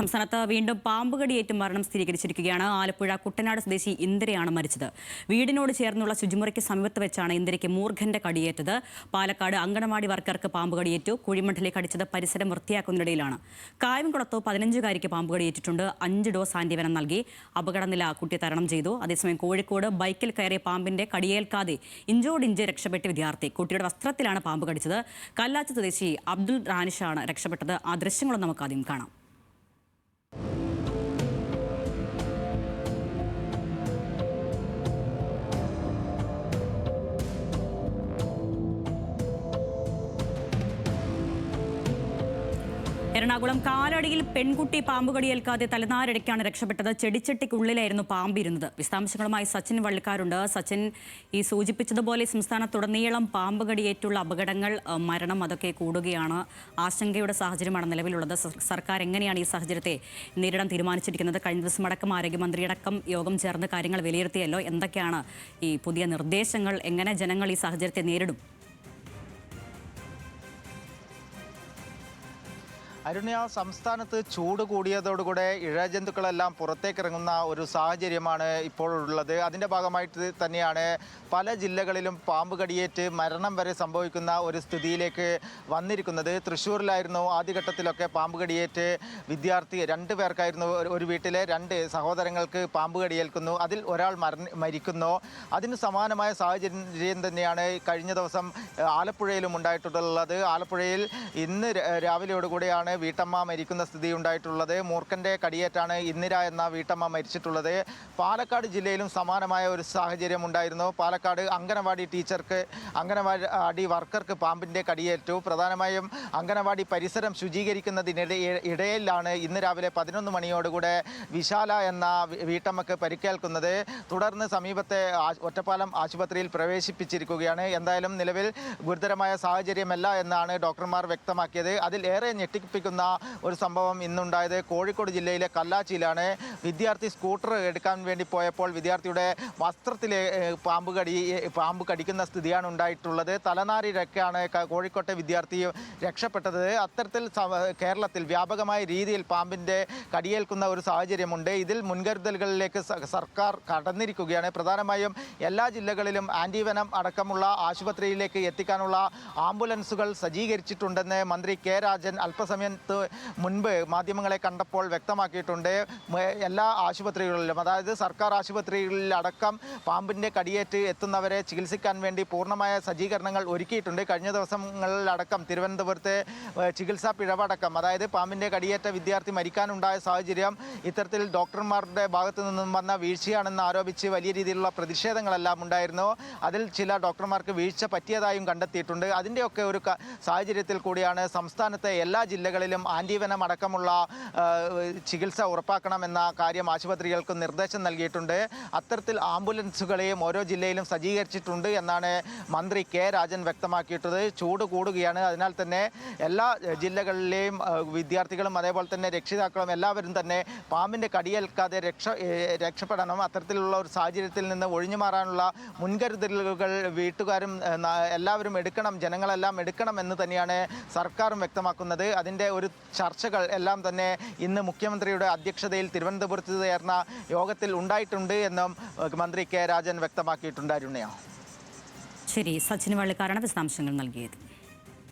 സംസ്ഥാനത്ത് വീണ്ടും പാമ്പുകടിയേറ്റ് മരണം സ്ഥിരീകരിച്ചിരിക്കുകയാണ്. ആലപ്പുഴ കുട്ടനാട് സ്വദേശി ഇന്ദിരയാണ് മരിച്ചത്. വീടിനോട് ചേർന്നുള്ള ശുചിമുറിക്ക് സമീപത്ത് വെച്ചാണ് ഇന്ദിരയ്ക്ക് മൂർഖന്റെ കടിയേറ്റത്. പാലക്കാട് അങ്കണവാടി വർക്കർക്ക് പാമ്പുകടിയേറ്റു. കുഴിമണ്ഡലിൽ കടിച്ചത് പരിസരം വൃത്തിയാക്കുന്നതിനിടയിലാണ്. കായംകുളത്ത് 15-കാരിക്ക് പാമ്പുകടിയേറ്റിട്ടുണ്ട്. 5 ഡോസ് ആന്റിവെനം നൽകി. അപകടനില കുട്ടി തരണം ചെയ്തു. അതേസമയം കോഴിക്കോട് ബൈക്കിൽ കയറിയ പാമ്പിന്റെ കടിയേൽക്കാതെ ഇഞ്ചോടിഞ്ച് രക്ഷപ്പെട്ട വിദ്യാർത്ഥി. കുട്ടിയുടെ വസ്ത്രത്തിലാണ് പാമ്പ് കടിച്ചത്. കല്ലാച്ചി സ്വദേശി അബ്ദുൾ റാനിഷാണ് രക്ഷപ്പെട്ടത്. ആ ദൃശ്യങ്ങളും നമുക്ക് ആദ്യം കാണാം. എറണാകുളം കാലടിയിൽ പെൺകുട്ടി പാമ്പുകടിയേൽക്കാതെ തലനാരിഴയ്ക്കാണ് രക്ഷപ്പെട്ടത്. ചെടിച്ചട്ടിക്കുള്ളിലായിരുന്നു പാമ്പിരുന്നത്. വിശദാംശങ്ങളുമായി സച്ചിൻ വള്ളിക്കാരുണ്ട്. സച്ചിൻ, ഈ സൂചിപ്പിച്ചതുപോലെ സംസ്ഥാനത്തുടനീളം പാമ്പുകടിയേറ്റുള്ള അപകടങ്ങൾ, മരണം അതൊക്കെ കൂടുകയാണ്. ആശങ്കയുടെ സാഹചര്യമാണ് നിലവിലുള്ളത്. സർക്കാർ എങ്ങനെയാണ് ഈ സാഹചര്യത്തെ നേരിടാൻ തീരുമാനിച്ചിരിക്കുന്നത്? കഴിഞ്ഞ ദിവസം അടക്കം ആരോഗ്യമന്ത്രിയടക്കം യോഗം ചേർന്ന് കാര്യങ്ങൾ വിലയിരുത്തിയല്ലോ. എന്തൊക്കെയാണ് ഈ പുതിയ നിർദ്ദേശങ്ങൾ? എങ്ങനെ ജനങ്ങൾ ഈ സാഹചര്യത്തെ നേരിടും? അരുണ്യ, സംസ്ഥാനത്ത് ചൂട് കൂടിയതോടുകൂടെ ഇഴജന്തുക്കളെല്ലാം പുറത്തേക്കിറങ്ങുന്ന ഒരു സാഹചര്യമാണ് ഇപ്പോൾ ഉള്ളത്. അതിൻ്റെ ഭാഗമായിട്ട് തന്നെയാണ് പല ജില്ലകളിലും പാമ്പ് കടിയേറ്റ് മരണം വരെ സംഭവിക്കുന്ന ഒരു സ്ഥിതിയിലേക്ക് വന്നിരിക്കുന്നത്. തൃശ്ശൂരിലായിരുന്നു ആദ്യഘട്ടത്തിലൊക്കെ പാമ്പ് കടിയേറ്റ് വിദ്യാർത്ഥി 2 പേർക്കായിരുന്നു, ഒരു വീട്ടിലെ 2 സഹോദരങ്ങൾക്ക് പാമ്പ് കടിയേൽക്കുന്നു. അതിൽ ഒരാൾ മരിക്കുന്നു. അതിന് സമാനമായ സാഹചര്യം തന്നെയാണ് കഴിഞ്ഞ ദിവസം ആലപ്പുഴയിലും ഉണ്ടായിട്ടുള്ളത്. ആലപ്പുഴയിൽ ഇന്ന് രാവിലെയോടുകൂടിയാണ് വീട്ടമ്മ മരിക്കുന്ന സ്ഥിതി ഉണ്ടായിട്ടുള്ളത്. മൂർഖന്റെ കടിയേറ്റാണ് ഇന്ദിര എന്ന വീട്ടമ്മ മരിച്ചിട്ടുള്ളത്. പാലക്കാട് ജില്ലയിലും സമാനമായ ഒരു സാഹചര്യം ഉണ്ടായിരുന്നു. പാലക്കാട് അങ്കണവാടി ടീച്ചർക്ക്, അങ്കണവാടി വർക്കർക്ക് പാമ്പിന്റെ കടിയേറ്റു. പ്രധാനമായും അങ്കണവാടി പരിസരം ശുചീകരിക്കുന്നതിനിടയിലാണ് ഇന്ന് രാവിലെ 11 മണിയോടുകൂടെ വിശാല എന്ന വീട്ടമ്മക്ക് പരിക്കേൽക്കുന്നത്. തുടർന്ന് സമീപത്തെ ഒറ്റപ്പാലം ആശുപത്രിയിൽ പ്രവേശിപ്പിച്ചിരിക്കുകയാണ്. എന്തായാലും നിലവിൽ ഗുരുതരമായ സാഹചര്യമല്ല എന്നാണ് ഡോക്ടർമാർ വ്യക്തമാക്കിയത്. അതിൽ ഏറെ ഞെട്ടിപ്പിക്കുന്ന ഒരു സംഭവം ഇന്നുണ്ടായത് കോഴിക്കോട് ജില്ലയിലെ കല്ലാച്ചിയിലാണ്. വിദ്യാർത്ഥി സ്കൂട്ടർ എടുക്കാൻ വേണ്ടി പോയപ്പോൾ വിദ്യാർത്ഥിയുടെ വസ്ത്രത്തിലെ പാമ്പ് കടിക്കുന്ന സ്ഥിതിയാണ് ഉണ്ടായിട്ടുള്ളത്. തലനാരിഴയ്ക്കാണ് കോഴിക്കോട്ടെ വിദ്യാർത്ഥി രക്ഷപ്പെട്ടത്. അത്തരത്തിൽ കേരളത്തിൽ വ്യാപകമായ രീതിയിൽ പാമ്പിൻ്റെ കടിയേൽക്കുന്ന ഒരു സാഹചര്യമുണ്ട്. ഇതിൽ മുൻകരുതലുകളിലേക്ക് സർക്കാർ കടന്നിരിക്കുകയാണ്. പ്രധാനമായും എല്ലാ ജില്ലകളിലും ആൻറ്റിവെനം അടക്കമുള്ള ആശുപത്രിയിലേക്ക് എത്തിക്കാനുള്ള ആംബുലൻസുകൾ സജ്ജീകരിച്ചിട്ടുണ്ടെന്ന് മന്ത്രി കെ രാജൻ അല്പസമയത്ത് മുൻപ് മാധ്യമങ്ങളെ കണ്ടപ്പോൾ വ്യക്തമാക്കിയിട്ടുണ്ട്. എല്ലാ ആശുപത്രികളിലും, അതായത് സർക്കാർ ആശുപത്രികളിലടക്കം പാമ്പിൻ്റെ കടിയേറ്റ് എത്തുന്നവരെ ചികിത്സിക്കാൻ വേണ്ടി പൂർണ്ണമായ സജ്ജീകരണങ്ങൾ ഒരുക്കിയിട്ടുണ്ട്. കഴിഞ്ഞ ദിവസങ്ങളിലടക്കം തിരുവനന്തപുരത്തെ ചികിത്സാ പിഴവടക്കം, അതായത് പാമ്പിൻ്റെ കടിയേറ്റ വിദ്യാർത്ഥി മരിക്കാനുണ്ടായ സാഹചര്യം ഇത്തരത്തിൽ ഡോക്ടർമാരുടെ ഭാഗത്തു നിന്നും വന്ന വീഴ്ചയാണെന്ന് ആരോപിച്ച് വലിയ രീതിയിലുള്ള പ്രതിഷേധങ്ങളെല്ലാം ഉണ്ടായിരുന്നു. അതിൽ ചില ഡോക്ടർമാർക്ക് വീഴ്ച പറ്റിയതായും കണ്ടെത്തിയിട്ടുണ്ട്. അതിൻ്റെയൊക്കെ ഒരു സാഹചര്യത്തിൽ കൂടിയാണ് സംസ്ഥാനത്തെ എല്ലാ ജില്ലകളിലും ആൻറ്റിവെനം അടക്കമുള്ള ചികിത്സ ഉറപ്പാക്കണമെന്ന കാര്യം ആശുപത്രികൾക്ക് നിർദ്ദേശം നൽകിയിട്ടുണ്ട്. അത്തരത്തിൽ ആംബുലൻസുകളെയും ഓരോ ജില്ലയിലും സജ്ജീകരിച്ചിട്ടുണ്ട് എന്നാണ് മന്ത്രി കെ രാജൻ വ്യക്തമാക്കിയിട്ടത്. ചൂട് കൂടുകയാണ്. അതിനാൽ തന്നെ എല്ലാ ജില്ലകളിലെയും വിദ്യാർത്ഥികളും അതേപോലെ തന്നെ രക്ഷിതാക്കളും എല്ലാവരും തന്നെ പാമ്പിൻ്റെ കടിയേൽക്കാതെ രക്ഷപ്പെടണം. അത്തരത്തിലുള്ള ഒരു സാഹചര്യത്തിൽ നിന്ന് ഒഴിഞ്ഞു മാറാനുള്ള മുൻകരുതലുകൾ വീട്ടുകാരും എല്ലാവരും എടുക്കണം, ജനങ്ങളെല്ലാം എടുക്കണം എന്ന് തന്നെയാണ് സർക്കാരും വ്യക്തമാക്കുന്നത്. അതിൻ്റെ ഒരു ചർച്ചകൾ എല്ലാം തന്നെ ഇന്ന് മുഖ്യമന്ത്രിയുടെ അധ്യക്ഷതയിൽ തിരുവനന്തപുരത്ത് ചേർന്ന യോഗത്തിൽ ഉണ്ടായിട്ടുണ്ട് എന്നും മന്ത്രി കെ രാജൻ വ്യക്തമാക്കിയിട്ടുണ്ട്. അരുണ്യ, ശരി, സച്ചിൻ വള്ളിക്കാരാണ് വിശദാംശങ്ങൾ നൽകിയത്.